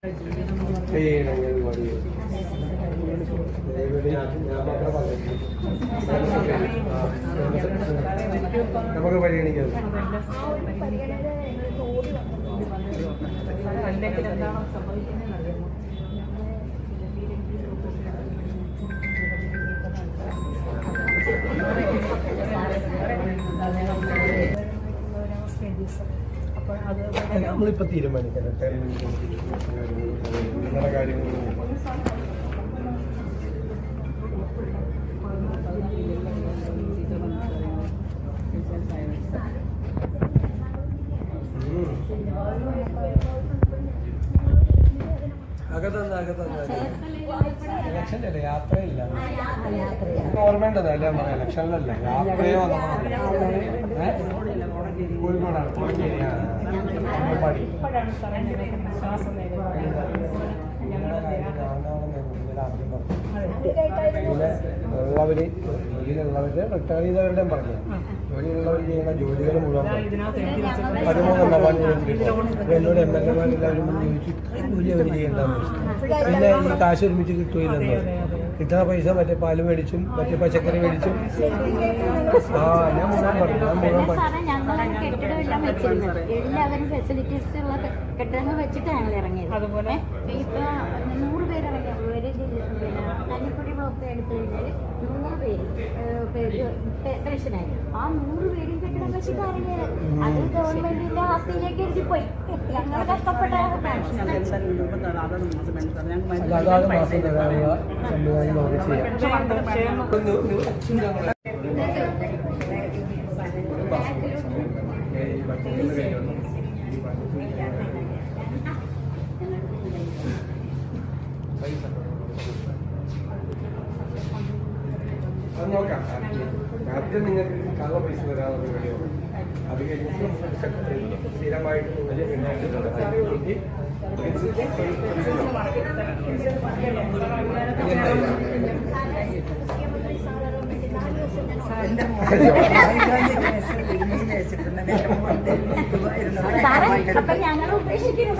നമുക്ക് പരിഗണിക്കാം. അല്ലെങ്കിൽ എന്താണോ സംഭവിക്കുന്നത് അറിയാമോ? നമ്മളിപ്പോ തീരുമാനിക്കാം നിങ്ങളുടെ കാര്യങ്ങൾ. ഇലക്ഷൻ്റെ അല്ലേ, യാത്രയില്ല. ഗവൺമെന്റ് അല്ലേ പറയാം, ഇലക്ഷനിലല്ല, യാത്രയോ കോഴിക്കോടാണ്. ജോലിയിലുള്ളവരുടെ റിട്ടയർ ചെയ്തവരുടെയും പറഞ്ഞു. ജോലിയുള്ളവർ ചെയ്യുന്ന ജോലികൾ മുഴുവൻ 13 എന്നോട് എംഎൽഎമാരെല്ലാവരും ചോദിച്ചു, ഇത്രയും ജോലി അവർ ചെയ്യേണ്ടതെന്ന്. പിന്നെ ഈ കാശ് ഒരുമിച്ച് കിട്ടുകയില്ലെന്ന്. കിട്ടുന്ന പൈസ മറ്റേ പാല് മേടിച്ചും മറ്റേ പച്ചക്കറി മേടിച്ചും ഞാൻ മുഴുവൻ പറഞ്ഞു. എല്ലാവരും ഫെസിലിറ്റീസ് ഉള്ള കെട്ടിടങ്ങൾ വെച്ചിട്ടാണ് ഇറങ്ങിയത്. അതുപോലെ ഇപ്പൊ 100 പേര് കഞ്ഞിക്കുടി ബ്ലോക്ക് എടുത്തു കഴിഞ്ഞാൽ 100 പേര് പെൻഷനായി. ആ 100 പേരും കെട്ടിടം വെച്ചിട്ട് ഇറങ്ങിയത്. അത് ഗവൺമെന്റിന്റെ ആസ്തിയിലേക്ക് എഴുതിപ്പോയി. ഞങ്ങൾ കഷ്ടപ്പെട്ട പെൻഷൻ അത് നോക്കാം. ആദ്യം നിങ്ങൾക്ക് കള്ള പൈസ തരാനുള്ള പരിപാടിയാണ്. അത് കഴിഞ്ഞിട്ട് സ്ഥിരമായിട്ട് നിങ്ങൾ ഞങ്ങൾ ഉപേക്ഷിക്കുന്നു.